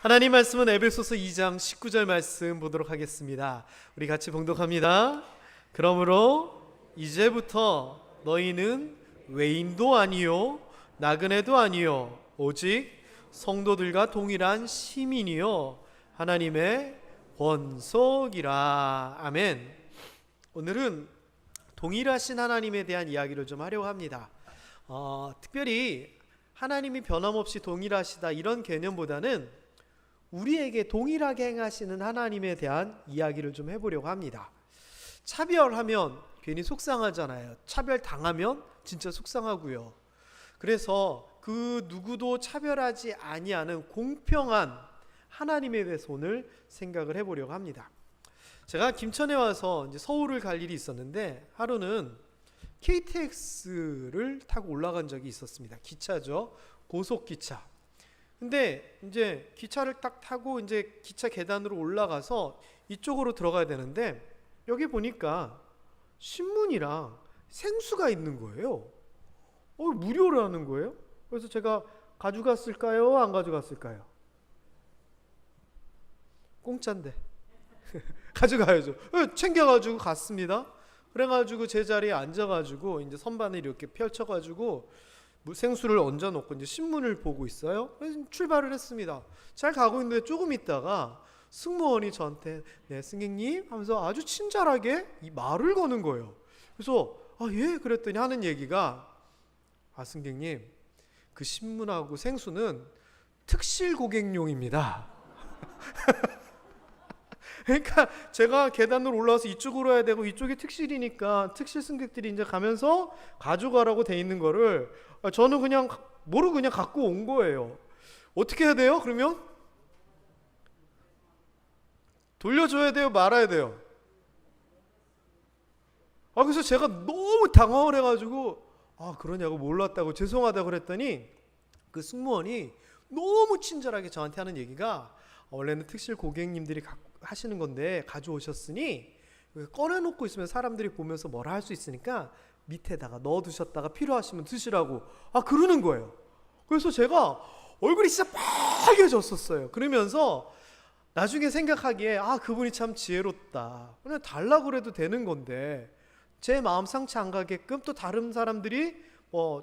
하나님 말씀은 에베소서 2장 19절 말씀 보도록 하겠습니다. 우리 같이 봉독합니다. 그러므로 이제부터 너희는 외인도 아니요 나그네도 아니요 오직 성도들과 동일한 시민이요 하나님의 권속이라. 아멘. 오늘은 동일하신 하나님에 대한 이야기를 좀 하려고 합니다. 특별히 하나님이 변함없이 동일하시다 이런 개념보다는 우리에게 동일하게 행하시는 하나님에 대한 이야기를 좀 해보려고 합니다. 차별하면 괜히 속상하잖아요. 차별당하면 진짜 속상하고요. 그래서 그 누구도 차별하지 아니하는 공평한 하나님에 대해서 오늘 생각을 해보려고 합니다. 제가 김천에 와서 이제 서울을 갈 일이 있었는데 하루는 KTX를 타고 올라간 적이 있었습니다. 기차죠. 고속기차. 근데 이제 기차를 딱 타고 이제 기차 계단으로 올라가서 이쪽으로 들어가야 되는데 여기 보니까 신문이랑 생수가 있는 거예요. 무료로 하는 거예요. 그래서 제가 가져갔을까요? 안 가져갔을까요? 공짜인데 가져가야죠. 챙겨가지고 갔습니다. 그래가지고 제 자리에 앉아가지고 이제 선반을 이렇게 펼쳐가지고 생수를 얹어놓고 이제 신문을 보고 있어요. 그래서 출발을 했습니다. 잘 가고 있는데 조금 있다가 승무원이 저한테 네 승객님 하면서 아주 친절하게 이 말을 거는 거예요. 그래서 예 그랬더니 하는 얘기가 승객님 그 신문하고 생수는 특실 고객용입니다. 그러니까 제가 계단으로 올라와서 이쪽으로 해야 되고 이쪽이 특실이니까 특실 승객들이 이제 가면서 가져가라고 돼 있는 거를 저는 그냥 모르고 그냥 갖고 온 거예요. 어떻게 해야 돼요? 그러면 돌려줘야 돼요? 말아야 돼요? 그래서 제가 너무 당황을 해가지고 그러냐고 몰랐다고 죄송하다고 그랬더니 그 승무원이 너무 친절하게 저한테 하는 얘기가 원래는 특실 고객님들이 하시는 건데 가져오셨으니 꺼내놓고 있으면 사람들이 보면서 뭐라 할 수 있으니까 밑에다가 넣어두셨다가 필요하시면 드시라고 그러는 거예요. 그래서 제가 얼굴이 진짜 빨개졌었어요. 그러면서 나중에 생각하기에 그분이 참 지혜롭다. 그냥 달라고 그래도 되는 건데 제 마음 상처 안 가게끔 또 다른 사람들이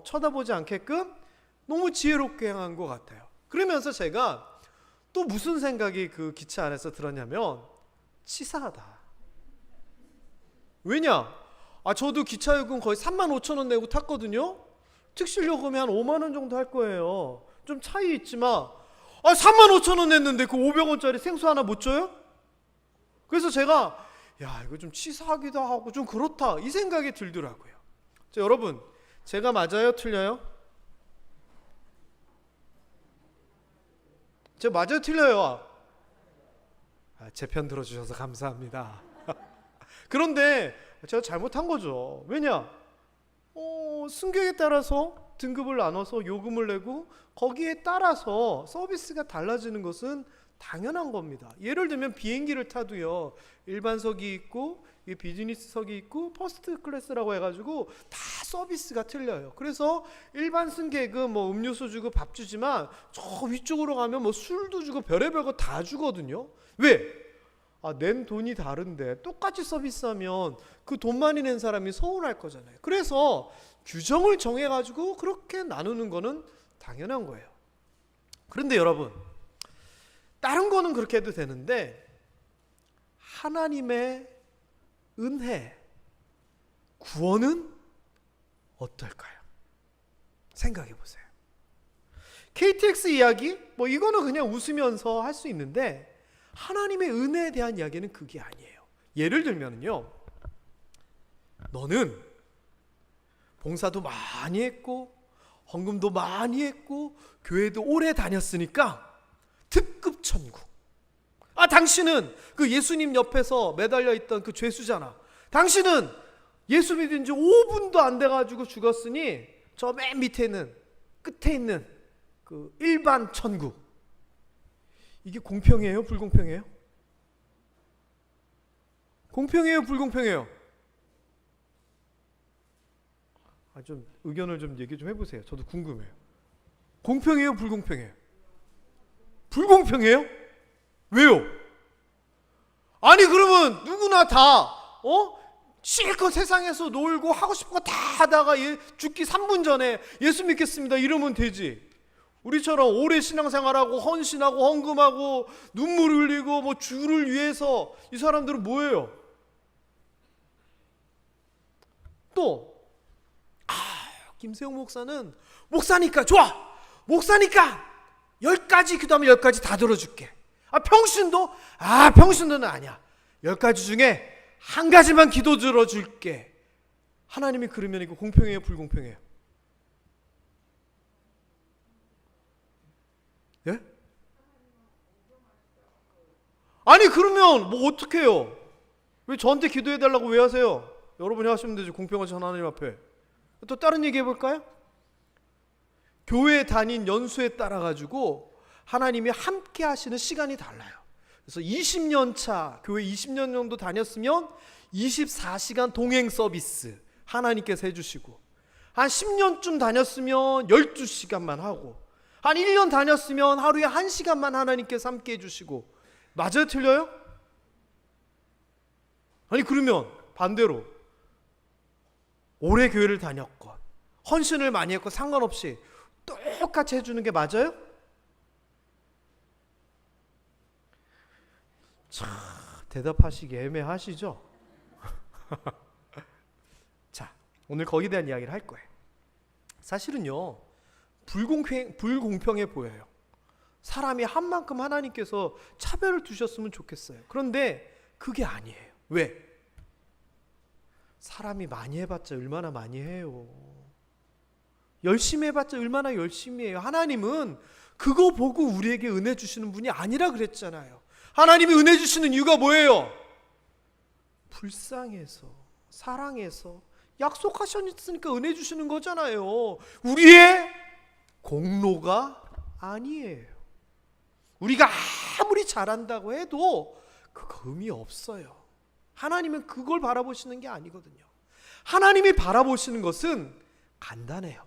쳐다보지 않게끔 너무 지혜롭게 행한 것 같아요. 그러면서 제가 또 무슨 생각이 그 기차 안에서 들었냐면 치사하다. 왜냐? 저도 기차 요금 거의 35,000원 내고 탔거든요. 특실 요금이 한 5만 원 정도 할 거예요. 좀 차이 있지만 35,000원 냈는데 그 500원짜리 생수 하나 못 줘요? 그래서 제가 이거 좀 치사하기도 하고 좀 그렇다 이 생각이 들더라고요. 여러분 제가 맞아요? 틀려요? 제가 맞아요? 틀려요? 제 편 들어주셔서 감사합니다. 그런데 제가 잘못한 거죠. 왜냐? 승객에 따라서 등급을 나눠서 요금을 내고 거기에 따라서 서비스가 달라지는 것은 당연한 겁니다. 예를 들면 비행기를 타도요. 일반석이 있고 비즈니스석이 있고 퍼스트 클래스라고 해가지고 다 서비스가 틀려요. 그래서 일반 승객은 음료수 주고 밥 주지만 저 위쪽으로 가면 술도 주고 별의별 거 다 주거든요. 왜? 낸 돈이 다른데 똑같이 서비스하면 그 돈 많이 낸 사람이 서운할 거잖아요. 그래서 규정을 정해가지고 그렇게 나누는 거는 당연한 거예요. 그런데 여러분 다른 거는 그렇게 해도 되는데 하나님의 은혜, 구원은 어떨까요? 생각해 보세요. KTX 이야기? 이거는 그냥 웃으면서 할 수 있는데 하나님의 은혜에 대한 이야기는 그게 아니에요. 예를 들면요, 너는 봉사도 많이 했고 헌금도 많이 했고 교회도 오래 다녔으니까 특급 천국. 당신은 그 예수님 옆에서 매달려 있던 그 죄수잖아. 당신은 예수 믿은 지 5분도 안 돼가지고 죽었으니 저 맨 밑에 있는 끝에 있는 그 일반 천국. 이게 공평해요? 불공평해요? 공평해요? 불공평해요? 좀 의견을 좀 얘기 좀 해보세요. 저도 궁금해요. 공평해요? 불공평해요? 불공평해요? 왜요? 아니 그러면 누구나 다 실컷 세상에서 놀고 하고 싶은 거 다 하다가 죽기 3분 전에 예수 믿겠습니다 이러면 되지. 우리처럼 오래 신앙생활하고 헌신하고 헌금하고 눈물 흘리고 뭐 주를 위해서 이 사람들은 뭐예요? 또 김세용 목사는 목사니까 좋아, 목사니까 10가지 기도하면 10가지 다 들어줄게. 평신도? 평신도는 아니야. 10가지 중에 한 가지만 기도 들어줄게. 하나님이 그러면 이거 공평해요, 불공평해요? 예? 아니 그러면 뭐 어떻게 해요? 왜 저한테 기도해달라고 왜 하세요? 여러분이 하시면 되지. 공평하신 하나님 앞에. 또 다른 얘기 해볼까요? 교회 다닌 연수에 따라 가지고 하나님이 함께 하시는 시간이 달라요. 그래서 20년 차 교회 20년 정도 다녔으면 24시간 동행 서비스 하나님께서 해주시고, 한 10년쯤 다녔으면 12시간만 하고, 한 1년 다녔으면 하루에 1시간만 하나님께서 함께 해주시고. 맞아요, 틀려요? 아니 그러면 반대로 오래 교회를 다녔건 헌신을 많이 했건 상관없이 똑같이 해주는 게 맞아요? 참 대답하시기 애매하시죠? 자, 오늘 거기에 대한 이야기를 할 거예요. 사실은요 불공평해 보여요. 사람이 한 만큼 하나님께서 차별을 두셨으면 좋겠어요. 그런데 그게 아니에요. 왜? 사람이 많이 해봤자 얼마나 많이 해요. 열심히 해봤자 얼마나 열심히 해요. 하나님은 그거 보고 우리에게 은혜 주시는 분이 아니라 그랬잖아요. 하나님이 은혜 주시는 이유가 뭐예요? 불쌍해서, 사랑해서, 약속하셨으니까 은혜 주시는 거잖아요. 우리의 공로가 아니에요. 우리가 아무리 잘한다고 해도 그거 의미 없어요. 하나님은 그걸 바라보시는 게 아니거든요. 하나님이 바라보시는 것은 간단해요.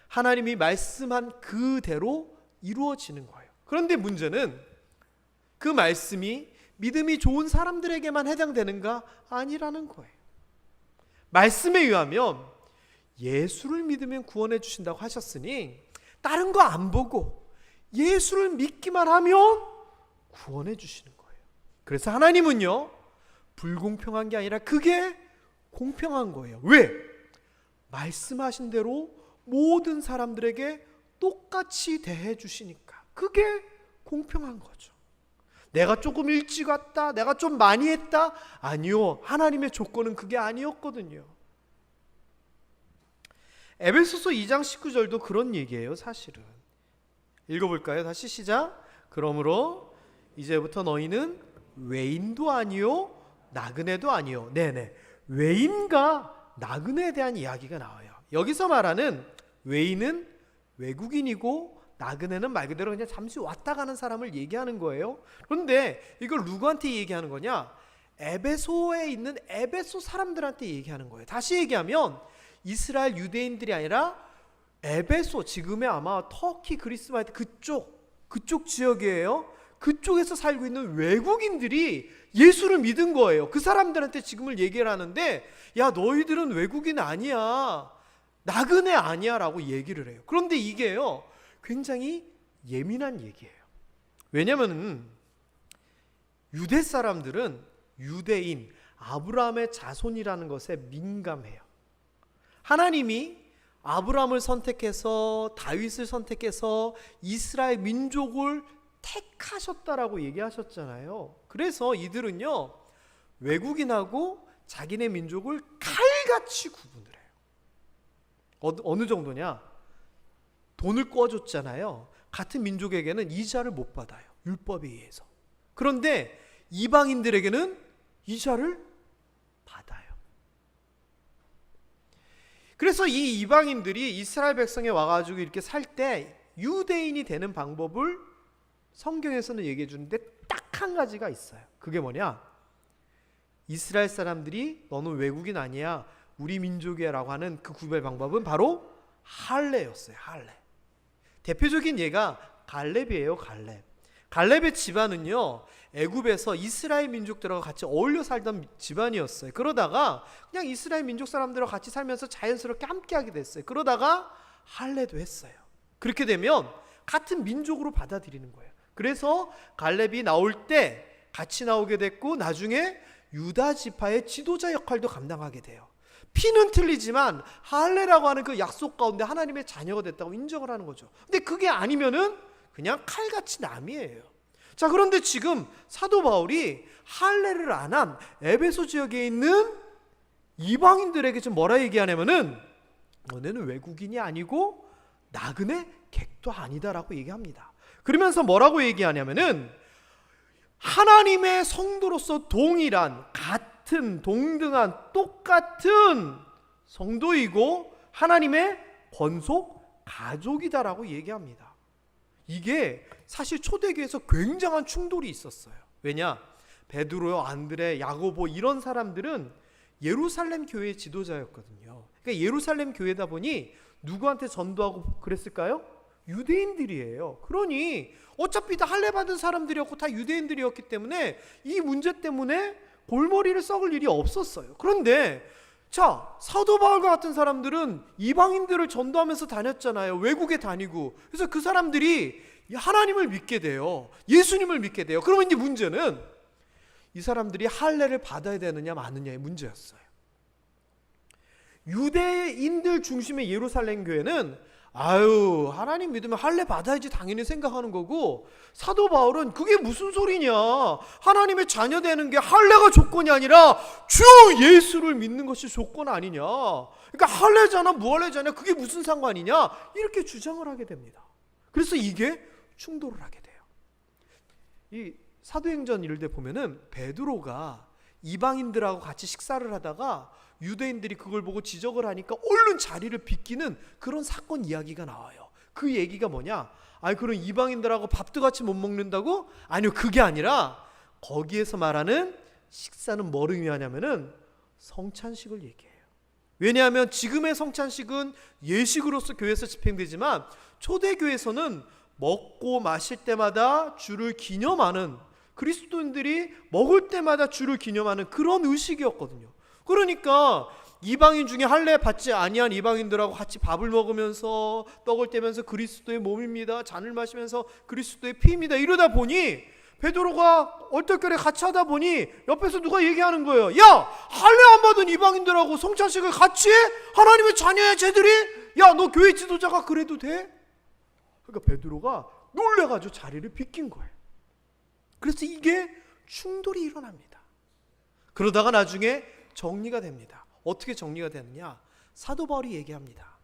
하나님이 말씀한 그대로 이루어지는 거예요. 그런데 문제는 그 말씀이 믿음이 좋은 사람들에게만 해당되는가? 아니라는 거예요. 말씀에 의하면 예수를 믿으면 구원해 주신다고 하셨으니 다른 거 안 보고 예수를 믿기만 하면 구원해 주시는 거예요. 그래서 하나님은요 불공평한 게 아니라 그게 공평한 거예요. 왜? 말씀하신 대로 모든 사람들에게 똑같이 대해 주시니까 그게 공평한 거죠. 내가 조금 일찍 왔다, 내가 좀 많이 했다, 아니요, 하나님의 조건은 그게 아니었거든요. 에베소서 2장 19절도 그런 얘기예요. 사실은 읽어볼까요? 다시 시작. 그러므로 이제부터 너희는 외인도 아니요 나그네도 아니요. 네네, 외인과 나그네에 대한 이야기가 나와요. 여기서 말하는 외인은 외국인이고 나그네는 말 그대로 그냥 잠시 왔다 가는 사람을 얘기하는 거예요. 그런데 이걸 누구한테 얘기하는 거냐? 에베소에 있는 에베소 사람들한테 얘기하는 거예요. 다시 얘기하면 이스라엘 유대인들이 아니라 에베소, 지금의 아마 터키, 그리스 말 그쪽 지역이에요. 그쪽에서 살고 있는 외국인들이 예수를 믿은 거예요. 그 사람들한테 지금을 얘기를 하는데, 야 너희들은 외국인 아니야, 나그네 아니야 라고 얘기를 해요. 그런데 이게요 굉장히 예민한 얘기예요. 왜냐하면 유대 사람들은 유대인, 아브라함의 자손이라는 것에 민감해요. 하나님이 아브라함을 선택해서 다윗을 선택해서 이스라엘 민족을 택하셨다라고 얘기하셨잖아요. 그래서 이들은요 외국인하고 자기네 민족을 칼같이 구분을 해요. 어느 정도냐? 돈을 꿔줬잖아요. 같은 민족에게는 이자를 못 받아요, 율법에 의해서. 그런데 이방인들에게는 이자를 받아요. 그래서 이 이방인들이 이스라엘 백성에 와가지고 이렇게 살 때 유대인이 되는 방법을 성경에서는 얘기해 주는데 딱 한 가지가 있어요. 그게 뭐냐? 이스라엘 사람들이 너는 외국인 아니야, 우리 민족이야 라고 하는 그 구별 방법은 바로 할례였어요. 할례. 대표적인 예가 갈렙이에요. 갈렙. 갈렙의 집안은요, 애굽에서 이스라엘 민족들하고 같이 어울려 살던 집안이었어요. 그러다가 그냥 이스라엘 민족 사람들과 같이 살면서 자연스럽게 함께하게 됐어요. 그러다가 할례도 했어요. 그렇게 되면 같은 민족으로 받아들이는 거예요. 그래서 갈렙이 나올 때 같이 나오게 됐고, 나중에 유다 지파의 지도자 역할도 감당하게 돼요. 피는 틀리지만 할례라고 하는 그 약속 가운데 하나님의 자녀가 됐다고 인정을 하는 거죠. 근데 그게 아니면은 그냥 칼같이 남이에요. 자, 그런데 지금 사도 바울이 할례를 안 한 에베소 지역에 있는 이방인들에게 지금 뭐라 얘기하냐면은 너네는 외국인이 아니고 나그네 객도 아니다라고 얘기합니다. 그러면서 뭐라고 얘기하냐면은 하나님의 성도로서 동일한, 같은, 동등한, 똑같은 성도이고 하나님의 권속 가족이다라고 얘기합니다. 이게 사실 초대교회에서 굉장한 충돌이 있었어요. 왜냐? 베드로, 안드레, 야고보 이런 사람들은 예루살렘 교회의 지도자였거든요. 그러니까 예루살렘 교회다 보니 누구한테 전도하고 그랬을까요? 유대인들이에요. 그러니 어차피 다 할례 받은 사람들이었고 다 유대인들이었기 때문에 이 문제 때문에 골머리를 썩을 일이 없었어요. 그런데 자, 사도 바울과 같은 사람들은 이방인들을 전도하면서 다녔잖아요. 외국에 다니고. 그래서 그 사람들이 하나님을 믿게 돼요. 예수님을 믿게 돼요. 그러면 이제 문제는 이 사람들이 할례를 받아야 되느냐 마느냐의 문제였어요. 유대인들 중심의 예루살렘 교회는 하나님 믿으면 할례 받아야지 당연히 생각하는 거고, 사도 바울은 그게 무슨 소리냐, 하나님의 자녀 되는 게 할례가 조건이 아니라 주 예수를 믿는 것이 조건 아니냐, 그러니까 할례잖아 무할례잖아 그게 무슨 상관이냐, 이렇게 주장을 하게 됩니다. 그래서 이게 충돌을 하게 돼요. 이 사도행전 1대 보면은 베드로가 이방인들하고 같이 식사를 하다가 유대인들이 그걸 보고 지적을 하니까 얼른 자리를 비키는 그런 사건 이야기가 나와요. 그 얘기가 뭐냐? 그럼 이방인들하고 밥도 같이 못 먹는다고? 아니요, 그게 아니라 거기에서 말하는 식사는 뭐를 위하냐면은 성찬식을 얘기해요. 왜냐하면 지금의 성찬식은 예식으로서 교회에서 집행되지만 초대교회에서는 먹고 마실 때마다 주를 기념하는, 그리스도인들이 먹을 때마다 주를 기념하는 그런 의식이었거든요. 그러니까 이방인 중에 할례 받지 아니한 이방인들하고 같이 밥을 먹으면서 떡을 떼면서 그리스도의 몸입니다, 잔을 마시면서 그리스도의 피입니다, 이러다 보니 베드로가 얼떨결에 같이 하다 보니 옆에서 누가 얘기하는 거예요. 야, 할례 안 받은 이방인들하고 성찬식을 같이 해? 하나님의 자녀야 쟤들이? 야, 너 교회 지도자가 그래도 돼? 그러니까 베드로가 놀래가지고 자리를 비낀 거예요. 그래서 이게 충돌이 일어납니다. 그러다가 나중에 정리가 됩니다. 어떻게 정리가 되느냐? 사도 바울이 얘기합니다.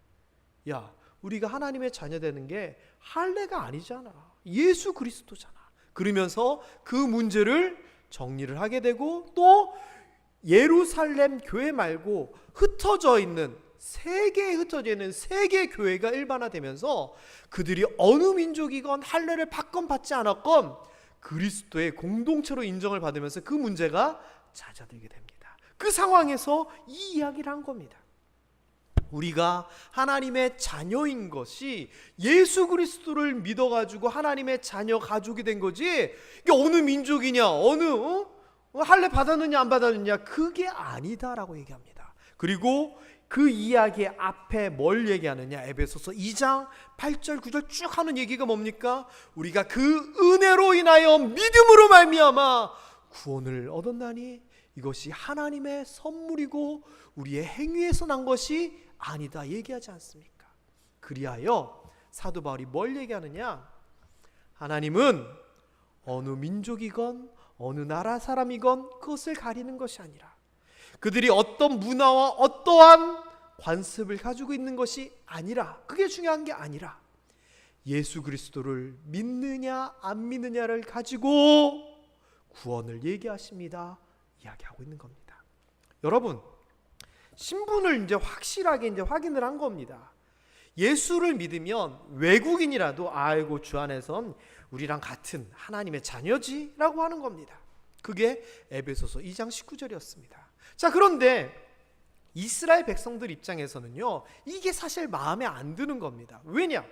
야, 우리가 하나님의 자녀 되는 게 할례가 아니잖아, 예수 그리스도잖아. 그러면서 그 문제를 정리를 하게 되고, 또 예루살렘 교회 말고 흩어져 있는 세계에 흩어져 있는 세계 교회가 일반화되면서 그들이 어느 민족이건 할례를 받건 받지 않았건 그리스도의 공동체로 인정을 받으면서 그 문제가 잦아들게 됩니다. 그 상황에서 이 이야기를 한 겁니다. 우리가 하나님의 자녀인 것이 예수 그리스도를 믿어가지고 하나님의 자녀 가족이 된 거지, 이게 어느 민족이냐, 할례 받았느냐 안 받았느냐 그게 아니다라고 얘기합니다. 그리고 그 이야기 앞에 뭘 얘기하느냐, 에베소서 2장 8절 9절 쭉 하는 얘기가 뭡니까? 우리가 그 은혜로 인하여 믿음으로 말미암아 구원을 얻었나니 이것이 하나님의 선물이고 우리의 행위에서 난 것이 아니다 얘기하지 않습니까? 그리하여 사도 바울이 뭘 얘기하느냐, 하나님은 어느 민족이건 어느 나라 사람이건 그것을 가리는 것이 아니라, 그들이 어떤 문화와 어떠한 관습을 가지고 있는 것이 아니라, 그게 중요한 게 아니라 예수 그리스도를 믿느냐 안 믿느냐를 가지고 구원을 얘기하십니다 이야기하고 있는 겁니다. 여러분, 신분을 이제 확실하게 확인을 한 겁니다. 예수를 믿으면 외국인이라도 주 안에선 우리랑 같은 하나님의 자녀지라고 하는 겁니다. 그게 에베소서 2장 19절이었습니다. 자, 그런데 이스라엘 백성들 입장에서는요, 이게 사실 마음에 안 드는 겁니다. 왜냐?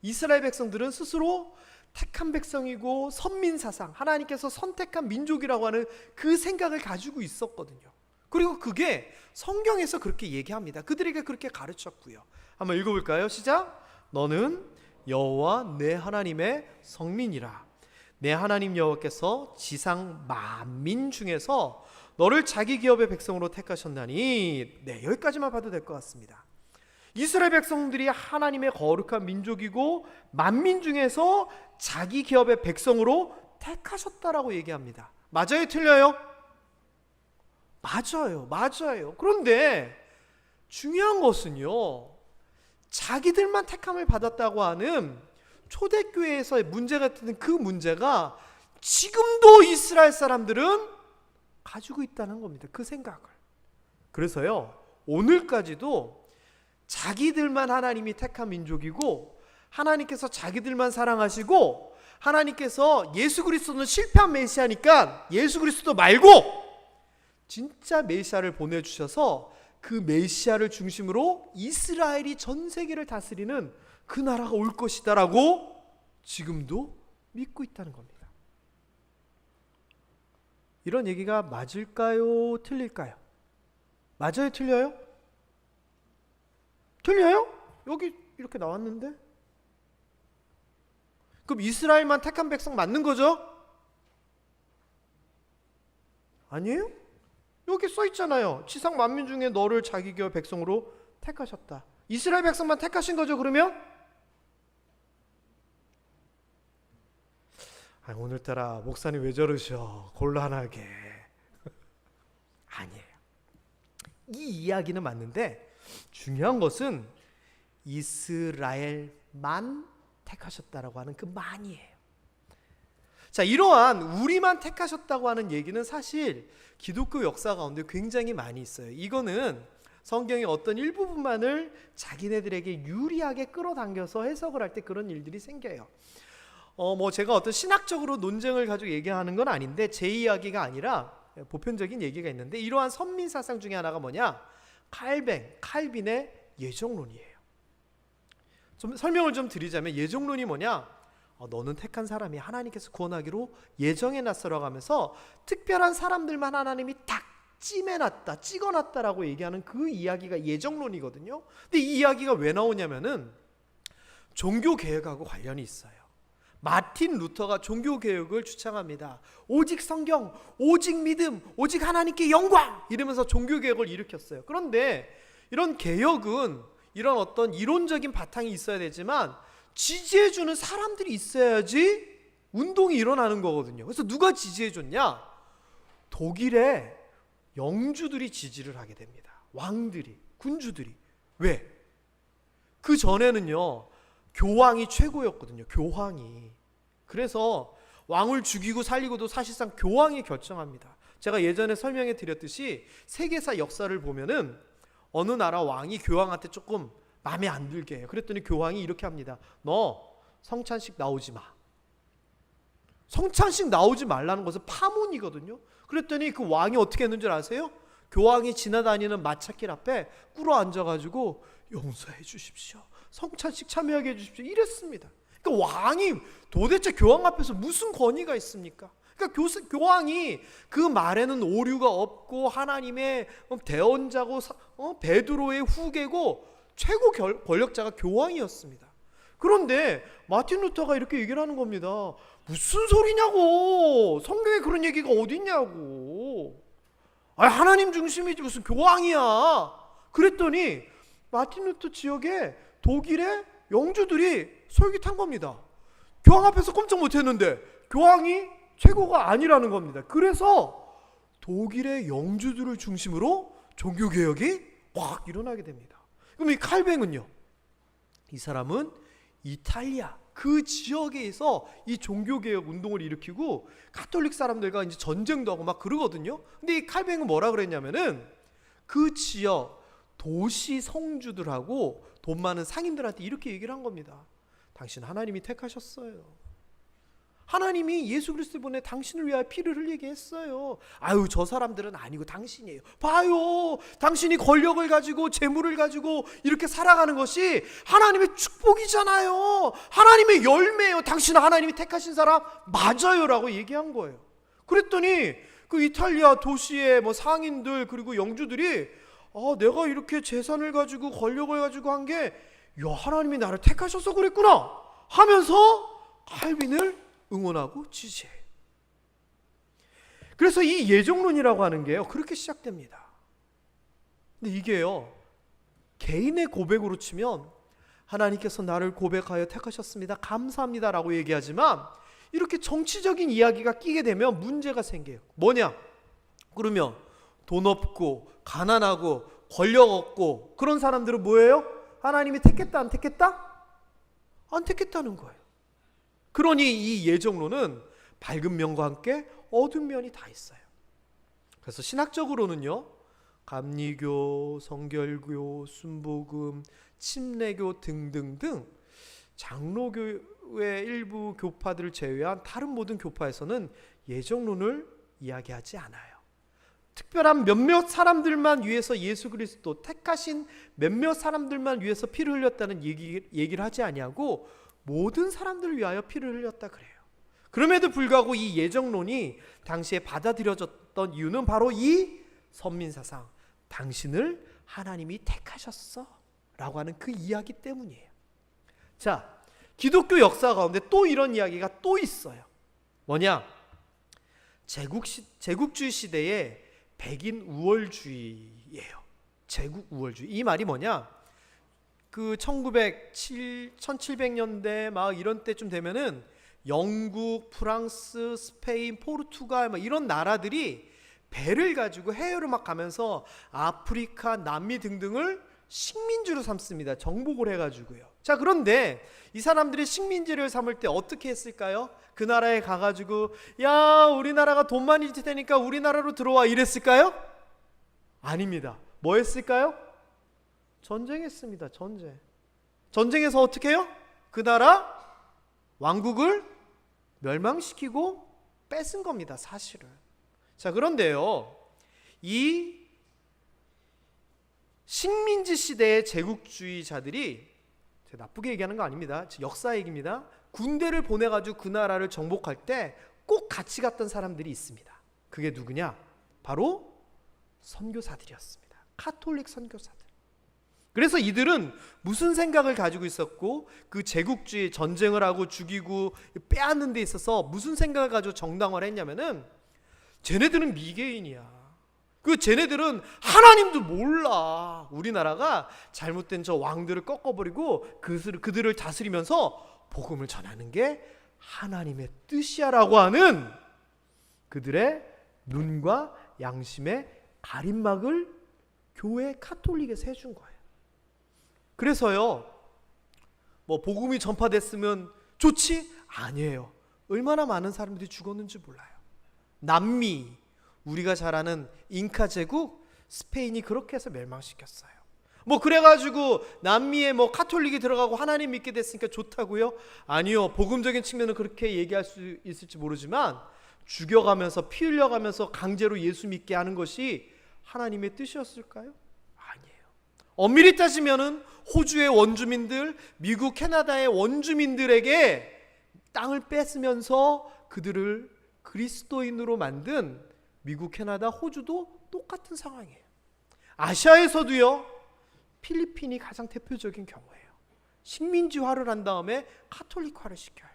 이스라엘 백성들은 스스로 택한 백성이고 선민 사상, 하나님께서 선택한 민족이라고 하는 그 생각을 가지고 있었거든요. 그리고 그게 성경에서 그렇게 얘기합니다. 그들에게 그렇게 가르쳤고요. 한번 읽어볼까요? 시작. 너는 여호와 내 하나님의 성민이라. 내 하나님 여호와께서 지상 만민 중에서 너를 자기 기업의 백성으로 택하셨나니. 네, 여기까지만 봐도 될 것 같습니다. 이스라엘 백성들이 하나님의 거룩한 민족이고 만민 중에서 자기 기업의 백성으로 택하셨다라고 얘기합니다. 맞아요? 틀려요? 맞아요. 그런데 중요한 것은요, 자기들만 택함을 받았다고 하는 초대교회에서의 문제 같은 그 문제가 지금도 이스라엘 사람들은 가지고 있다는 겁니다. 그 생각을. 그래서요, 오늘까지도 자기들만 하나님이 택한 민족이고 하나님께서 자기들만 사랑하시고 하나님께서 예수 그리스도는 실패한 메시아니까 예수 그리스도 말고 진짜 메시아를 보내주셔서 그 메시아를 중심으로 이스라엘이 전 세계를 다스리는 그 나라가 올 것이다 라고 지금도 믿고 있다는 겁니다. 이런 얘기가 맞을까요? 틀릴까요? 맞아요? 틀려요? 틀려요? 여기 이렇게 나왔는데? 그럼 이스라엘만 택한 백성 맞는 거죠? 아니에요? 여기 써 있잖아요. 지상 만민 중에 너를 자기 기업 백성으로 택하셨다. 이스라엘 백성만 택하신 거죠, 그러면? 오늘따라 목사님 왜 저러셔? 곤란하게. 아니에요. 이 이야기는 맞는데 중요한 것은 이스라엘만 택하셨다라고 하는 그 만이에요. 자, 이러한 우리만 택하셨다고 하는 얘기는 사실 기독교 역사 가운데 굉장히 많이 있어요. 이거는 성경의 어떤 일부분만을 자기네들에게 유리하게 끌어당겨서 해석을 할 때 그런 일들이 생겨요. 제가 어떤 신학적으로 논쟁을 가지고 얘기하는 건 아닌데 제 이야기가 아니라 보편적인 얘기가 있는데 이러한 선민 사상 중에 하나가 뭐냐? 칼빈의 예정론이에요. 좀 설명을 좀 드리자면 예정론이 뭐냐? 너는 택한 사람이 하나님께서 구원하기로 예정해 놨어라고 하면서 특별한 사람들만 하나님이 딱 찍어놨다라고 얘기하는 그 이야기가 예정론이거든요. 근데 이 이야기가 왜 나오냐면은 종교개혁하고 관련이 있어요. 마틴 루터가 종교개혁을 주창합니다. 오직 성경, 오직 믿음, 오직 하나님께 영광 이러면서 종교개혁을 일으켰어요. 그런데 이런 개혁은 이런 어떤 이론적인 바탕이 있어야 되지만 지지해주는 사람들이 있어야지 운동이 일어나는 거거든요. 그래서 누가 지지해줬냐? 독일의 영주들이 지지를 하게 됩니다. 왕들이, 군주들이. 왜? 그 전에는요 교황이 최고였거든요. 교황이. 그래서 왕을 죽이고 살리고도 사실상 교황이 결정합니다. 제가 예전에 설명해 드렸듯이 세계사 역사를 보면은 어느 나라 왕이 교황한테 조금 마음에 안 들게 해요. 그랬더니 교황이 이렇게 합니다. 너 성찬식 나오지 마. 성찬식 나오지 말라는 것은 파문이거든요. 그랬더니 그 왕이 어떻게 했는 줄 아세요? 교황이 지나다니는 마차길 앞에 꿇어 앉아가지고 용서해 주십시오. 성찬식 참여하게 해주십시오. 이랬습니다. 그러니까 왕이 도대체 교황 앞에서 무슨 권위가 있습니까? 그러니까 교황이 그 말에는 오류가 없고 하나님의 대언자고 베드로의 후계고 최고 권력자가 교황이었습니다. 그런데 마틴 루터가 이렇게 얘기를 하는 겁니다. 무슨 소리냐고. 성경에 그런 얘기가 어디 있냐고. 하나님 중심이지 무슨 교황이야. 그랬더니 마틴 루터 지역에 독일의 영주들이 솔깃한 겁니다. 교황 앞에서 꼼짝 못했는데 교황이 최고가 아니라는 겁니다. 그래서 독일의 영주들을 중심으로 종교개혁이 확 일어나게 됩니다. 그럼 이 칼뱅은요? 이 사람은 이탈리아 그 지역에서 이 종교개혁 운동을 일으키고 가톨릭 사람들과 이제 전쟁도 하고 막 그러거든요. 근데 이 칼뱅은 뭐라 그랬냐면은 그 지역 도시 성주들하고 돈 많은 상인들한테 이렇게 얘기를 한 겁니다. 당신 하나님이 택하셨어요. 하나님이 예수 그리스도 보내 당신을 위하여 피를 흘리게 했어요. 아유, 저 사람들은 아니고 당신이에요. 봐요, 당신이 권력을 가지고 재물을 가지고 이렇게 살아가는 것이 하나님의 축복이잖아요. 하나님의 열매예요. 당신은 하나님이 택하신 사람 맞아요 라고 얘기한 거예요. 그랬더니 그 이탈리아 도시의 뭐 상인들 그리고 영주들이 내가 이렇게 재산을 가지고 권력을 가지고 한 게 하나님이 나를 택하셔서 그랬구나 하면서 칼빈을 응원하고 지지해요. 그래서 이 예정론이라고 하는 게요, 그렇게 시작됩니다. 근데 이게요, 개인의 고백으로 치면 하나님께서 나를 고백하여 택하셨습니다, 감사합니다 라고 얘기하지만, 이렇게 정치적인 이야기가 끼게 되면 문제가 생겨요. 뭐냐? 그러면 돈 없고 가난하고 권력 없고 그런 사람들은 뭐예요? 하나님이 택했다 안 택했다? 안 택했다는 거예요. 그러니 이 예정론은 밝은 면과 함께 어두운 면이 다 있어요. 그래서 신학적으로는요, 감리교, 성결교, 순복음, 침례교 등등등 장로교의 일부 교파들을 제외한 다른 모든 교파에서는 예정론을 이야기하지 않아요. 특별한 몇몇 사람들만 위해서 예수 그리스도 택하신 몇몇 사람들만 위해서 피를 흘렸다는 얘기를 하지 아니하고 모든 사람들을 위하여 피를 흘렸다 그래요. 그럼에도 불구하고 이 예정론이 당시에 받아들여졌던 이유는 바로 이 선민사상, 당신을 하나님이 택하셨어 라고 하는 그 이야기 때문이에요. 자, 기독교 역사 가운데 또 이런 이야기가 또 있어요. 뭐냐? 제국주의 시대의 백인 우월주의예요. 제국 우월주의. 이 말이 뭐냐? 그 1700년대 막 이런 때쯤 되면은 영국, 프랑스, 스페인, 포르투갈 막 이런 나라들이 배를 가지고 해외로 막 가면서 아프리카, 남미 등등을 식민지로 삼습니다. 정복을 해가지고요. 자, 그런데 이 사람들이 식민지를 삼을 때 어떻게 했을까요? 그 나라에 가가지고 야, 우리나라가 돈 많이 줄 테니까 우리나라로 들어와 이랬을까요? 아닙니다. 뭐 했을까요? 전쟁했습니다. 전쟁에서 어떻게 해요? 그 나라 왕국을 멸망시키고 뺏은 겁니다, 사실은. 자, 그런데요, 이 식민지 시대의 제국주의자들이, 제가 나쁘게 얘기하는 거 아닙니다, 역사 얘기입니다. 군대를 보내가지고 그 나라를 정복할 때 꼭 같이 갔던 사람들이 있습니다. 그게 누구냐? 바로 선교사들이었습니다. 카톨릭 선교사들. 그래서 이들은 무슨 생각을 가지고 있었고, 그 제국주의 전쟁을 하고 죽이고 빼앗는 데 있어서 무슨 생각을 가지고 정당화를 했냐면은, 쟤네들은 미개인이야. 그 쟤네들은 하나님도 몰라. 우리나라가 잘못된 저 왕들을 꺾어버리고 그들을 다스리면서 복음을 전하는 게 하나님의 뜻이야 라고 하는 그들의 눈과 양심의 가림막을 교회 카톨릭에서 해준 거예요. 그래서요, 뭐 복음이 전파됐으면 좋지? 아니에요. 얼마나 많은 사람들이 죽었는지 몰라요. 남미, 우리가 잘 아는 잉카 제국, 스페인이 그렇게 해서 멸망시켰어요. 뭐 그래가지고 남미에 뭐 카톨릭이 들어가고 하나님 믿게 됐으니까 좋다고요? 아니요. 복음적인 측면은 그렇게 얘기할 수 있을지 모르지만 죽여가면서 피 흘려가면서 강제로 예수 믿게 하는 것이 하나님의 뜻이었을까요? 아니에요. 엄밀히 따지면은 호주의 원주민들, 미국, 캐나다의 원주민들에게 땅을 뺏으면서 그들을 그리스도인으로 만든 미국, 캐나다, 호주도 똑같은 상황이에요. 아시아에서도요, 필리핀이 가장 대표적인 경우예요. 식민지화를 한 다음에 카톨릭화를 시켜요.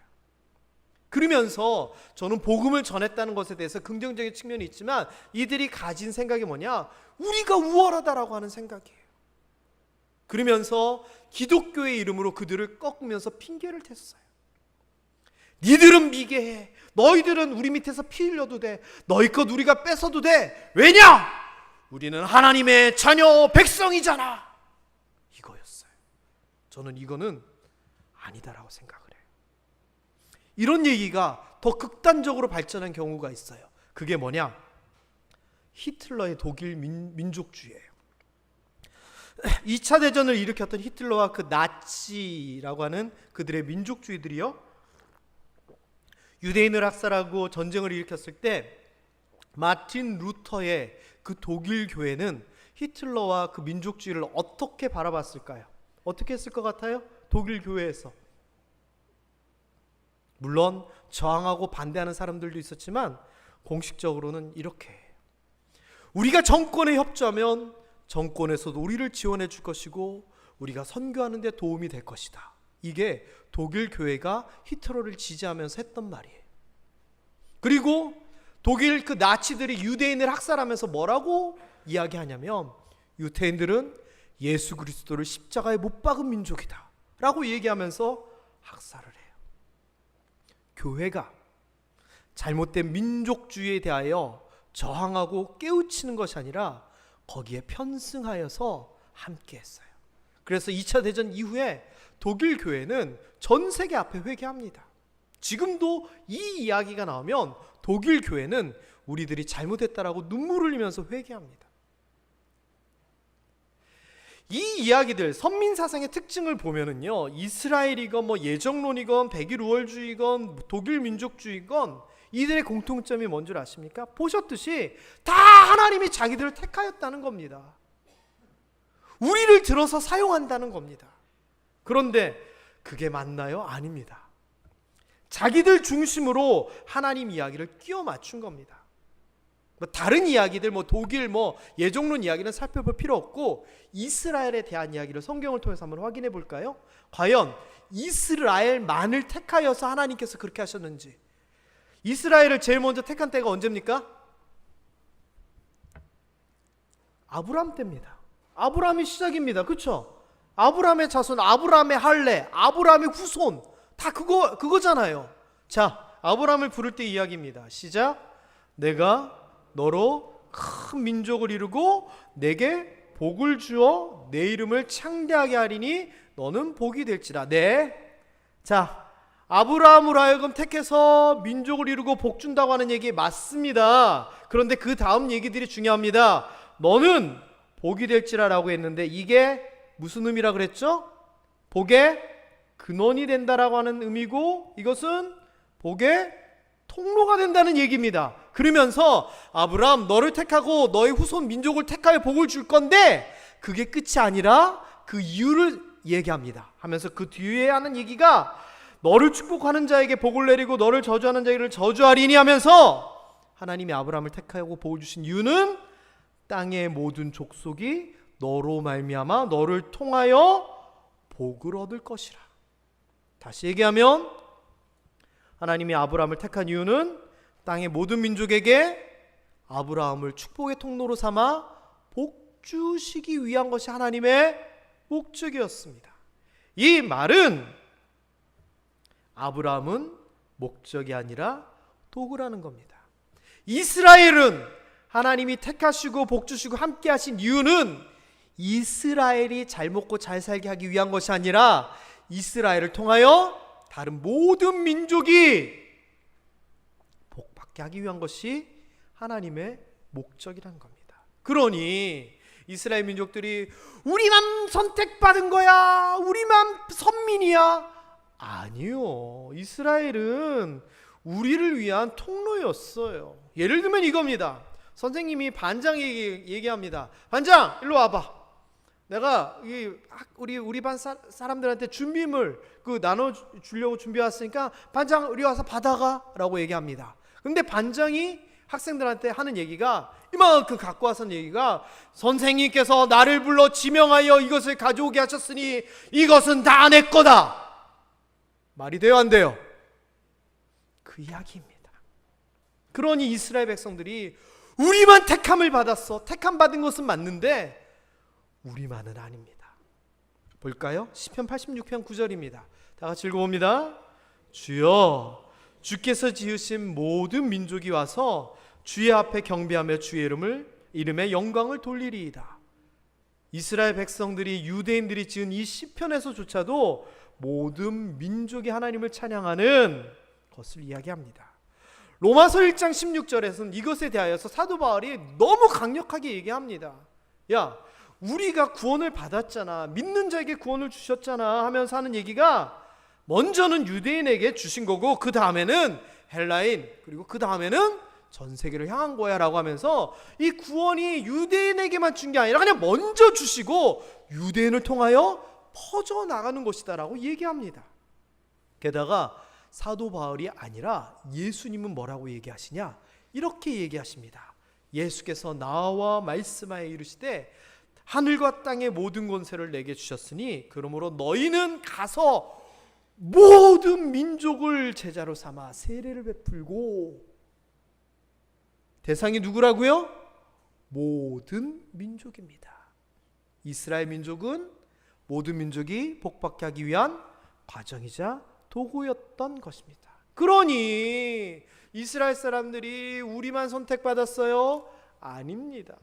그러면서 저는 복음을 전했다는 것에 대해서 긍정적인 측면이 있지만 이들이 가진 생각이 뭐냐? 우리가 우월하다라고 하는 생각이에요. 그러면서 기독교의 이름으로 그들을 꺾으면서 핑계를 댔어요. 니들은 미개해. 너희들은 우리 밑에서 피 흘려도 돼. 너희 것 우리가 뺏어도 돼. 왜냐? 우리는 하나님의 자녀 백성이잖아. 이거였어요. 저는 이거는 아니다라고 생각을 해요. 이런 얘기가 더 극단적으로 발전한 경우가 있어요. 그게 뭐냐? 히틀러의 독일 민족주의예요. 2차 대전을 일으켰던 히틀러와 그 나치라고 하는 그들의 민족주의들이요, 유대인을 학살하고 전쟁을 일으켰을 때 마틴 루터의 그 독일 교회는 히틀러와 그 민족주의를 어떻게 바라봤을까요? 어떻게 했을 것 같아요? 독일 교회에서 물론 저항하고 반대하는 사람들도 있었지만 공식적으로는 이렇게, 우리가 정권에 협조하면 정권에서도 우리를 지원해 줄 것이고 우리가 선교하는 데 도움이 될 것이다. 이게 독일 교회가 히틀러를 지지하면서 했던 말이에요. 그리고 독일 그 나치들이 유대인을 학살하면서 뭐라고 이야기하냐면, 유대인들은 예수 그리스도를 십자가에 못 박은 민족이다 라고 얘기하면서 학살을 해요. 교회가 잘못된 민족주의에 대하여 저항하고 깨우치는 것이 아니라 거기에 편승하여서 함께 했어요. 그래서 2차 대전 이후에 독일 교회는 전 세계 앞에 회개합니다. 지금도 이 이야기가 나오면 독일 교회는 우리들이 잘못했다라고 눈물을 흘리면서 회개합니다. 이 이야기들, 선민사상의 특징을 보면은요, 이스라엘이건 뭐 예정론이건 백일우월주의건 독일 민족주의건 이들의 공통점이 뭔 줄 아십니까? 보셨듯이 다 하나님이 자기들을 택하였다는 겁니다. 우리를 들어서 사용한다는 겁니다. 그런데 그게 맞나요? 아닙니다. 자기들 중심으로 하나님 이야기를 끼워 맞춘 겁니다. 다른 이야기들, 독일, 예정론 이야기는 살펴볼 필요 없고 이스라엘에 대한 이야기를 성경을 통해서 한번 확인해 볼까요? 과연 이스라엘만을 택하여서 하나님께서 그렇게 하셨는지. 이스라엘을 제일 먼저 택한 때가 언제입니까? 아브라함 때입니다. 아브라함이 시작입니다. 그렇죠? 아브라함의 자손, 아브라함의 할례, 아브라함의 후손, 다 그거잖아요. 자, 아브라함을 부를 때 이야기입니다. 시작. 내가 너로 큰 민족을 이루고 내게 복을 주어 내 이름을 창대하게 하리니 너는 복이 될지라. 네. 자, 아브라함으로 하여금 택해서 민족을 이루고 복 준다고 하는 얘기 맞습니다. 그런데 그 다음 얘기들이 중요합니다. 너는 복이 될지라라고 했는데 이게 무슨 의미라 그랬죠? 복의 근원이 된다라고 하는 의미고, 이것은 복의 통로가 된다는 얘기입니다. 그러면서 아브라함, 너를 택하고 너의 후손 민족을 택하여 복을 줄 건데 그게 끝이 아니라 그 이유를 얘기합니다. 하면서 그 뒤에 하는 얘기가 너를 축복하는 자에게 복을 내리고 너를 저주하는 자에게 저주하리니 하면서 하나님이 아브라함을 택하고 복을 주신 이유는 땅의 모든 족속이 너로 말미암아 너를 통하여 복을 얻을 것이라. 다시 얘기하면 하나님이 아브라함을 택한 이유는 땅의 모든 민족에게 아브라함을 축복의 통로로 삼아 복 주시기 위한 것이 하나님의 목적이었습니다. 이 말은 아브라함은 목적이 아니라 도구라는 겁니다. 이스라엘은 하나님이 택하시고 복 주시고 함께 하신 이유는 이스라엘이 잘 먹고 잘 살게 하기 위한 것이 아니라 이스라엘을 통하여 다른 모든 민족이 복받게 하기 위한 것이 하나님의 목적이란 겁니다. 그러니 이스라엘 민족들이 우리만 선택받은 거야, 우리만 선민이야, 아니요. 이스라엘은 우리를 위한 통로였어요. 예를 들면 이겁니다. 선생님이 반장 얘기합니다. 반장, 일로 와봐. 내가 우리 반 사람들한테 준비물 나눠 주려고 준비해 왔으니까 반장 우리 와서 받아가 라고 얘기합니다. 근데 반장이 학생들한테 하는 얘기가 이만큼 갖고 와서 얘기가, 선생님께서 나를 불러 지명하여 이것을 가져오게 하셨으니 이것은 다 내 거다. 말이 돼요, 안 돼요? 그 이야기입니다. 그러니 이스라엘 백성들이 우리만 택함을 받았어. 택함 받은 것은 맞는데 우리만은 아닙니다. 볼까요? 시편 86편 9절입니다. 다 같이 읽어봅니다. 주여, 주께서 지으신 모든 민족이 와서 주의 앞에 경배하며 주의 이름의 영광을 돌리리이다. 이스라엘 백성들이, 유대인들이 지은 이 시편에서조차도 모든 민족이 하나님을 찬양하는 것을 이야기합니다. 로마서 1장 16절에서는 이것에 대하여서 사도 바울이 너무 강력하게 얘기합니다. 야, 우리가 구원을 받았잖아, 믿는 자에게 구원을 주셨잖아 하면서 하는 얘기가, 먼저는 유대인에게 주신 거고 그 다음에는 헬라인, 그리고 그 다음에는 전 세계를 향한 거야 라고 하면서 이 구원이 유대인에게만 준 게 아니라 그냥 먼저 주시고 유대인을 통하여 퍼져나가는 것이다 라고 얘기합니다. 게다가 사도 바울이 아니라 예수님은 뭐라고 얘기하시냐? 이렇게 얘기하십니다. 예수께서 나와 말씀하여 이르시되 하늘과 땅의 모든 권세를 내게 주셨으니 그러므로 너희는 가서 모든 민족을 제자로 삼아 세례를 베풀고, 대상이 누구라고요? 모든 민족입니다. 이스라엘 민족은 모든 민족이 복받게 하기 위한 과정이자 도구였던 것입니다. 그러니 이스라엘 사람들이 우리만 선택받았어요? 아닙니다.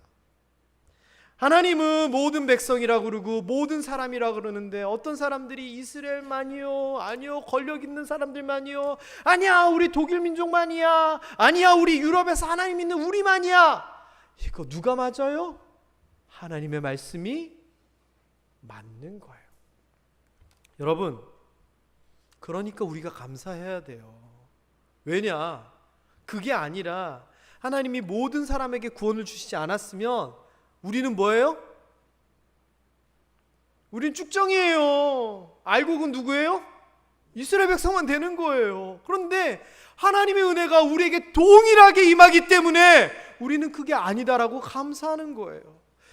하나님은 모든 백성이라고 그러고 모든 사람이라고 그러는데 어떤 사람들이 이스라엘만이요, 아니요 권력 있는 사람들만이요, 아니야 우리 독일 민족만이야, 아니야 우리 유럽에서 하나님 믿는 우리만이야. 이거 누가 맞아요? 하나님의 말씀이 맞는 거예요. 여러분, 그러니까 우리가 감사해야 돼요. 왜냐? 그게 아니라 하나님이 모든 사람에게 구원을 주시지 않았으면 우리는 뭐예요? 우린 쭉정이에요. 알곡은 누구예요? 이스라엘 백성만 되는 거예요. 그런데 하나님의 은혜가 우리에게 동일하게 임하기 때문에 우리는 그게 아니다라고 감사하는 거예요.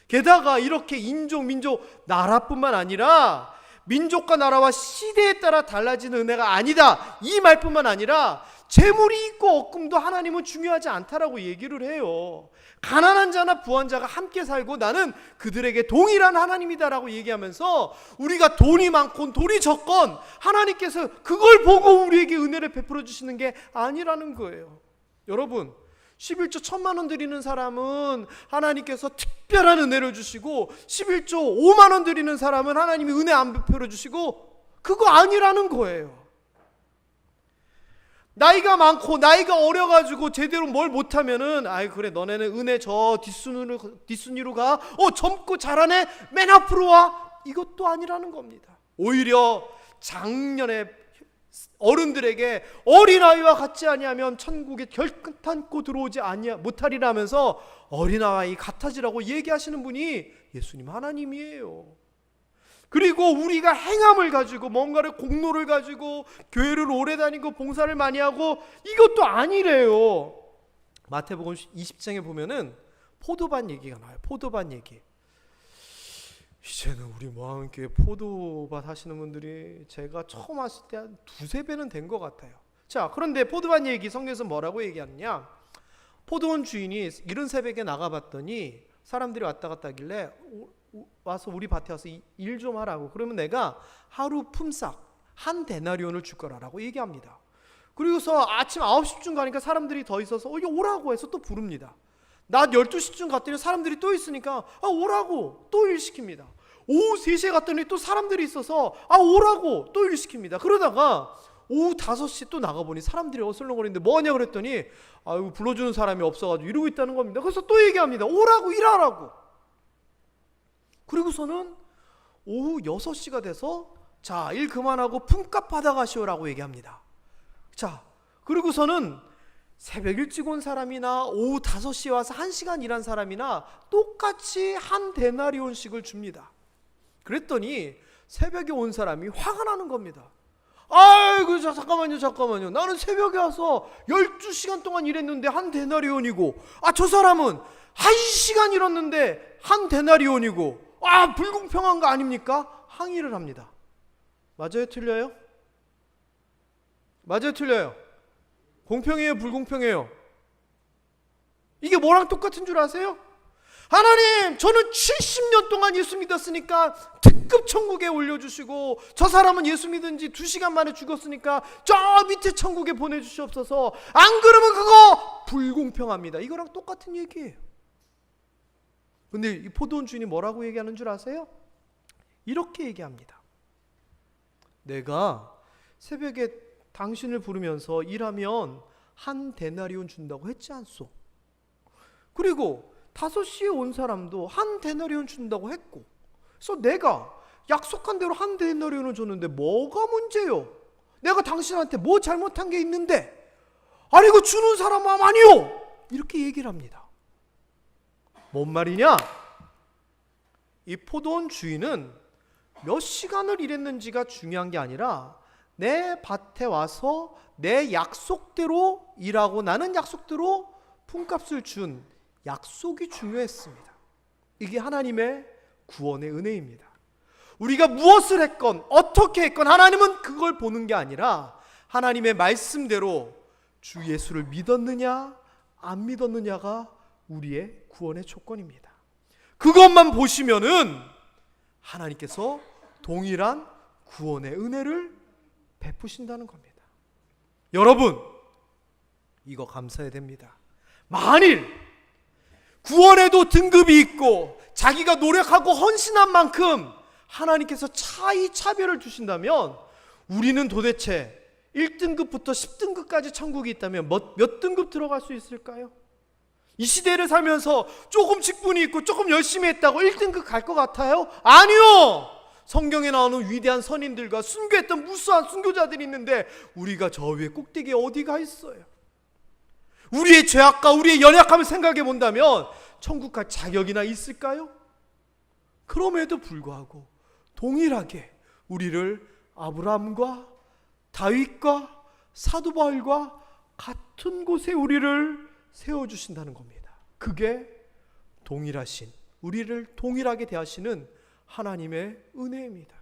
게다가 이렇게 인종, 민족, 나라뿐만 아니라 민족과 나라와 시대에 따라 달라지는 은혜가 아니다, 이 말뿐만 아니라 재물이 있고 없음도 하나님은 중요하지 않다라고 얘기를 해요. 가난한 자나 부한 자가 함께 살고 나는 그들에게 동일한 하나님이다라고 얘기하면서 우리가 돈이 많건 돈이 적건 하나님께서 그걸 보고 우리에게 은혜를 베풀어 주시는 게 아니라는 거예요. 여러분, 11조 1,000만 원 드리는 사람은 하나님께서 특별한 은혜를 주시고 11조 5만 원 드리는 사람은 하나님이 은혜 안 베풀어 주시고 그거 아니라는 거예요. 나이가 많고 나이가 어려가지고 제대로 뭘 못하면은 아이 그래 너네는 은혜 저 뒷순위로 가, 젊고 잘하네 맨 앞으로 와, 이것도 아니라는 겁니다. 오히려 작년에 어른들에게 어린아이와 같지 아니하면 천국에 결단코 들어오지 못하리라 하면서 어린아이 같아지라고 얘기하시는 분이 예수님 하나님이에요. 그리고 우리가 행함을 가지고 뭔가를 공로를 가지고 교회를 오래 다니고 봉사를 많이 하고 이것도 아니래요. 마태복음 20장에 보면은 포도밭 얘기가 나와요. 포도밭 얘기. 이제는 우리 모항교회 포도밭 하시는 분들이 제가 처음 왔을 때 한 두세 배는 된 것 같아요. 자, 그런데 포도밭 얘기 성경에서 뭐라고 얘기하느냐? 포도원 주인이 이른 새벽에 나가봤더니 사람들이 왔다 갔다 하길래 와서 우리 밭에 와서 일 좀 하라고. 그러면 내가 하루 품삯 한 데나리온을 줄 거라고 얘기합니다. 그리고서 아침 9시쯤 가니까 사람들이 더 있어서 이게 오라고 해서 또 부릅니다. 낮 12시쯤 갔더니 사람들이 또 있으니까 오라고 또 일 시킵니다. 오후 3시에 갔더니 또 사람들이 있어서 오라고 또 일 시킵니다. 그러다가 오후 5시 또 나가보니 사람들이 어슬렁거리는데 뭐하냐 그랬더니 불러주는 사람이 없어가지고 이러고 있다는 겁니다. 그래서 또 얘기합니다. 오라고 일하라고. 그리고서는 오후 6시가 돼서 자, 일 그만하고 품값 받아가시오라고 얘기합니다. 자, 그리고서는 새벽 일찍 온 사람이나 오후 5시에 와서 1시간 일한 사람이나 똑같이 한 데나리온씩을 줍니다. 그랬더니 새벽에 온 사람이 화가 나는 겁니다. 아이고 잠깐만요. 나는 새벽에 와서 12시간 동안 일했는데 한 데나리온이고 저 사람은 1시간 일했는데 한 데나리온이고 불공평한 거 아닙니까? 항의를 합니다. 맞아요, 틀려요? 맞아요, 틀려요? 공평해요, 불공평해요? 이게 뭐랑 똑같은 줄 아세요? 하나님, 저는 70년 동안 예수 믿었으니까 특급 천국에 올려주시고 저 사람은 예수 믿은 지 2시간 만에 죽었으니까 저 밑에 천국에 보내주시옵소서. 안 그러면 그거 불공평합니다. 이거랑 똑같은 얘기예요. 근데 이 포도원 주인이 뭐라고 얘기하는 줄 아세요? 이렇게 얘기합니다. 내가 새벽에 당신을 부르면서 일하면 한 데나리온 준다고 했지 않소? 그리고 5시에 온 사람도 한 데나리온 준다고 했고, 그래서 내가 약속한 대로 한 데나리온을 줬는데 뭐가 문제요? 내가 당신한테 뭐 잘못한 게 있는데 아니 그 주는 사람 마음 아니요, 이렇게 얘기를 합니다. 뭔 말이냐? 이 포도원 주인은 몇 시간을 일했는지가 중요한 게 아니라 내 밭에 와서 내 약속대로 일하고 나는 약속대로 품값을 준 약속이 중요했습니다. 이게 하나님의 구원의 은혜입니다. 우리가 무엇을 했건 어떻게 했건 하나님은 그걸 보는 게 아니라 하나님의 말씀대로 주 예수를 믿었느냐 안 믿었느냐가 우리의 구원의 조건입니다. 그것만 보시면은 하나님께서 동일한 구원의 은혜를 베푸신다는 겁니다. 여러분, 이거 감사해야 됩니다. 만일 구원에도 등급이 있고 자기가 노력하고 헌신한 만큼 하나님께서 차별을 주신다면 우리는 도대체 1등급부터 10등급까지 천국이 있다면 몇 등급 들어갈 수 있을까요? 이 시대를 살면서 조금 직분이 있고 조금 열심히 했다고 1등급 갈 것 같아요? 아니요! 성경에 나오는 위대한 선인들과 순교했던 무수한 순교자들이 있는데 우리가 저 위에 꼭대기에 어디가 있어요? 우리의 죄악과 우리의 연약함을 생각해 본다면 천국 갈 자격이나 있을까요? 그럼에도 불구하고 동일하게 우리를 아브라함과 다윗과 사도 바울과 같은 곳에 우리를 세워주신다는 겁니다. 그게 동일하신, 우리를 동일하게 대하시는 하나님의 은혜입니다.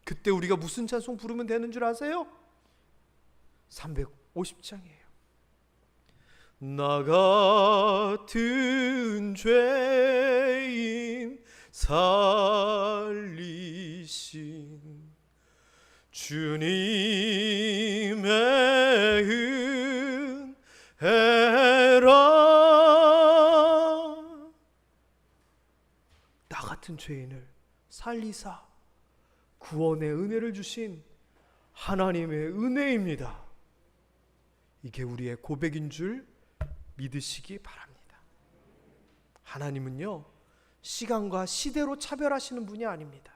그때 우리가 무슨 찬송 부르면 되는 줄 아세요? 350장이에요. 나 같은 죄인 살리신 주님의 은혜라. 나 같은 죄인을 살리사 구원의 은혜를 주신 하나님의 은혜입니다. 이게 우리의 고백인 줄 믿으시기 바랍니다. 하나님은요, 시간과 시대로 차별하시는 분이 아닙니다.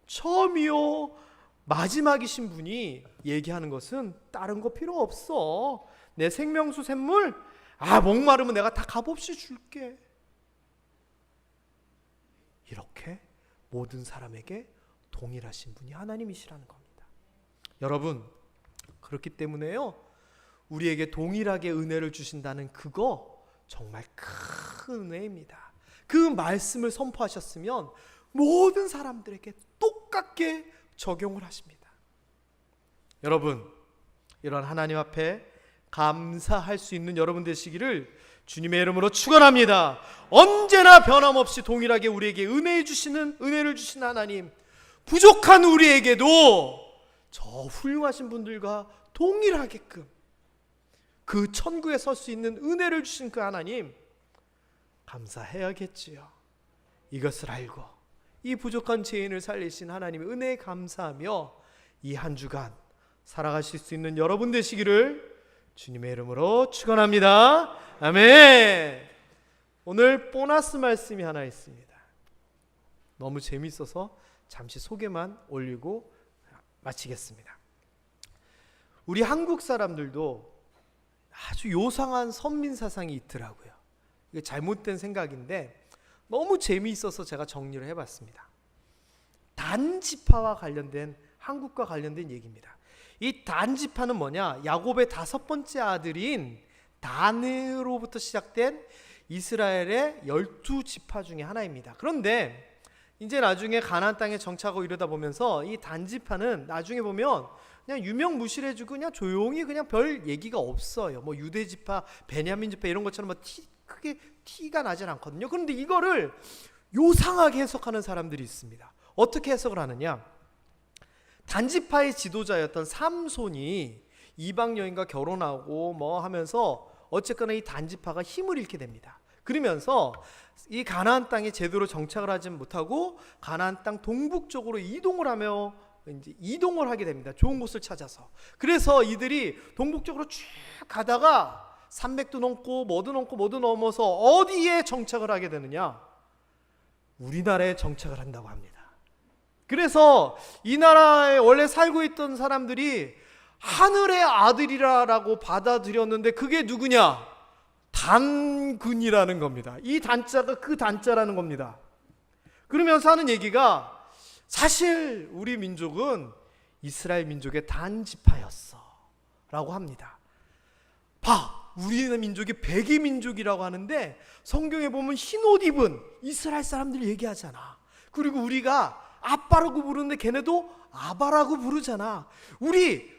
처음이요 마지막이신 분이 얘기하는 것은 다른 거 필요 없어. 내 생명수 샘물, 목마르면 내가 다 값없이 줄게. 이렇게 모든 사람에게 동일하신 분이 하나님이시라는 겁니다. 여러분, 그렇기 때문에요, 우리에게 동일하게 은혜를 주신다는 그거 정말 큰 은혜입니다. 그 말씀을 선포하셨으면 모든 사람들에게 똑같게 적용을 하십니다. 여러분, 이런 하나님 앞에 감사할 수 있는 여러분 되시기를 주님의 이름으로 축원합니다. 언제나 변함없이 동일하게 우리에게 은혜를 주시는 하나님, 부족한 우리에게도 저 훌륭하신 분들과 동일하게끔 그 천국에 설 수 있는 은혜를 주신 그 하나님 감사해야겠지요. 이것을 알고 이 부족한 죄인을 살리신 하나님의 은혜에 감사하며 이 한 주간 살아가실 수 있는 여러분 되시기를 주님의 이름으로 축원합니다. 아멘. 오늘 보너스 말씀이 하나 있습니다. 너무 재미있어서 잠시 소개만 올리고 마치겠습니다. 우리 한국 사람들도 아주 요상한 선민 사상이 있더라고요. 이게 잘못된 생각인데 너무 재미있어서 제가 정리를 해봤습니다. 단지파와 관련된, 한국과 관련된 얘기입니다. 이 단지파는 뭐냐? 야곱의 5번째 아들인 단으로부터 시작된 이스라엘의 12지파 중에 하나입니다. 그런데 이제 나중에 가나안 땅에 정착하고 이러다 보면서 이 단지파는 나중에 보면 그냥 유명무실해지고 그냥 조용히 그냥 별 얘기가 없어요. 뭐 유대지파, 베냐민지파 이런 것처럼 뭐 크게 티가 나진 않거든요. 그런데 이거를 요상하게 해석하는 사람들이 있습니다. 어떻게 해석을 하느냐? 단지파의 지도자였던 삼손이 이방 여인과 결혼하고 뭐 하면서 어쨌거나 이 단지파가 힘을 잃게 됩니다. 그러면서 이 가나안 땅에 제대로 정착을 하지 못하고 가나안 땅 동북쪽으로 이동을 하며 이제 이동을 하게 됩니다. 좋은 곳을 찾아서. 그래서 이들이 동북쪽으로 쭉 가다가 산맥도 넘고 뭐도 넘어서 어디에 정착을 하게 되느냐? 우리나라에 정착을 한다고 합니다. 그래서 이 나라에 원래 살고 있던 사람들이 하늘의 아들이라고 받아들였는데 그게 누구냐? 단군이라는 겁니다. 이 단자가 그 단자라는 겁니다. 그러면서 하는 얘기가 사실 우리 민족은 이스라엘 민족의 단지파였어 라고 합니다. 우리는 민족이 백의 민족이라고 하는데 성경에 보면 흰 옷 입은 이스라엘 사람들 얘기하잖아. 그리고 우리가 아빠라고 부르는데 걔네도 아바라고 부르잖아. 우리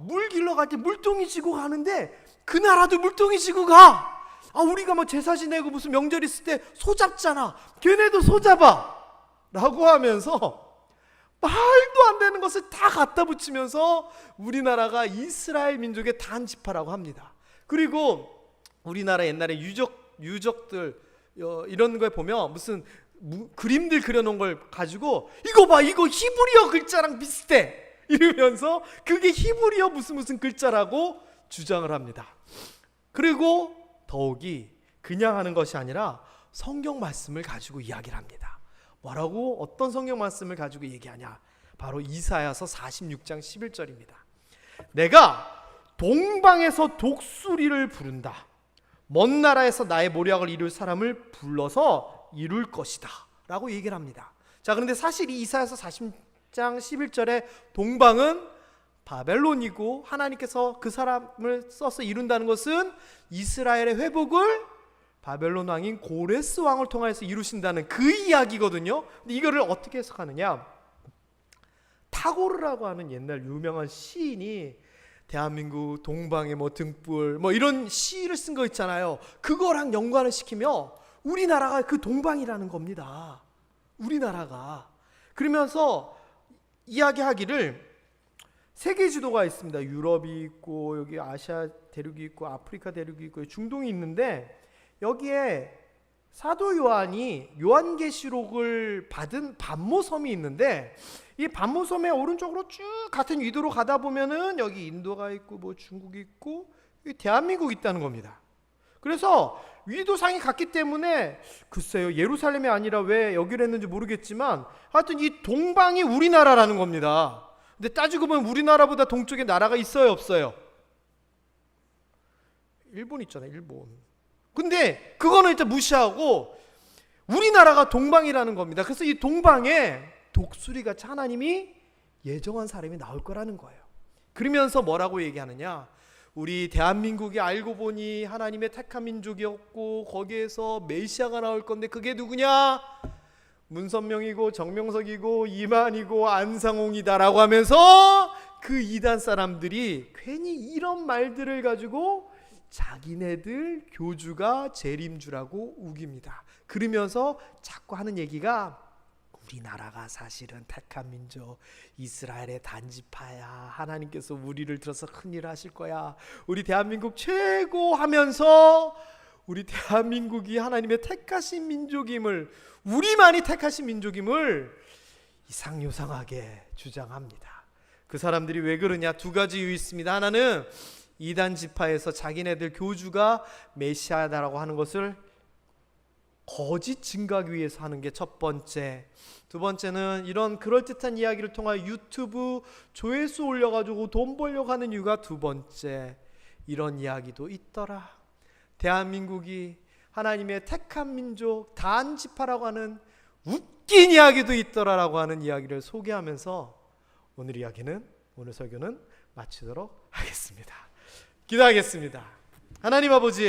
물 길러 갈 때 물동이 지고 가는데 그 나라도 물동이 지고 가. 우리가 뭐 제사 지내고 무슨 명절 있을 때 소 잡잖아. 걔네도 소 잡아 라고 하면서 말도 안 되는 것을 다 갖다 붙이면서 우리나라가 이스라엘 민족의 단지파라고 합니다. 그리고 우리나라 옛날에 유적들 이런 거에 보면 무슨 그림들 그려놓은 걸 가지고 이거 봐, 이거 히브리어 글자랑 비슷해 이러면서 그게 히브리어 무슨 글자라고 주장을 합니다. 그리고 더욱이 그냥 하는 것이 아니라 성경 말씀을 가지고 이야기를 합니다. 뭐라고? 어떤 성경 말씀을 가지고 얘기하냐? 바로 이사야서 46장 11절입니다. 내가 동방에서 독수리를 부른다. 먼 나라에서 나의 모략을 이룰 사람을 불러서 이룰 것이다 라고 얘기를 합니다. 자, 그런데 사실 이 이사야서 40장 11절에 동방은 바벨론이고 하나님께서 그 사람을 써서 이룬다는 것은 이스라엘의 회복을 바벨론 왕인 고레스 왕을 통해서 이루신다는 그 이야기거든요. 근데 이거를 어떻게 해석하느냐? 타고르라고 하는 옛날 유명한 시인이 대한민국 동방의 등불 이런 시를 쓴 거 있잖아요. 그거랑 연관을 시키며 우리나라가 그 동방이라는 겁니다. 우리나라가. 그러면서 이야기하기를 세계 지도가 있습니다. 유럽이 있고 여기 아시아 대륙이 있고 아프리카 대륙이 있고 중동이 있는데 여기에 사도 요한이 요한계시록을 받은 반모섬이 있는데 이 반모섬의 오른쪽으로 쭉 같은 위도로 가다 보면은 여기 인도가 있고 중국이 있고 대한민국이 있다는 겁니다. 그래서 위도상이 같기 때문에 글쎄요, 예루살렘이 아니라 왜 여기를 했는지 모르겠지만 하여튼 이 동방이 우리나라라는 겁니다. 근데 따지고 보면 우리나라보다 동쪽에 나라가 있어요, 없어요? 일본 있잖아요, 일본. 근데 그거는 일단 무시하고 우리나라가 동방이라는 겁니다. 그래서 이 동방에 독수리같이 하나님이 예정한 사람이 나올 거라는 거예요. 그러면서 뭐라고 얘기하느냐? 우리 대한민국이 알고 보니 하나님의 택한 민족이었고 거기에서 메시아가 나올 건데 그게 누구냐? 문선명이고 정명석이고 이만이고 안상홍이다라고 하면서 그 이단 사람들이 괜히 이런 말들을 가지고 자기네들 교주가 재림주라고 우깁니다. 그러면서 자꾸 하는 얘기가 우리나라가 사실은 택한 민족, 이스라엘의 단지파야. 하나님께서 우리를 들어서 큰일 하실 거야. 우리 대한민국 최고 하면서 우리 대한민국이 하나님의 택하신 민족임을, 우리만이 택하신 민족임을 이상요상하게 주장합니다. 그 사람들이 왜 그러냐? 두 가지 이유 있습니다. 하나는 이단 지파에서 자기네들 교주가 메시아다라고 하는 것을 거짓 증거하기 위해서 하는 게 첫 번째. 두 번째는 이런 그럴듯한 이야기를 통하여 유튜브 조회수 올려가지고 돈 벌려고 하는 이유가 두 번째. 이런 이야기도 있더라. 대한민국이 하나님의 택한 민족 단지파라고 하는 웃긴 이야기도 있더라라고 하는 이야기를 소개하면서 오늘 설교는 마치도록 하겠습니다. 기도하겠습니다. 하나님 아버지,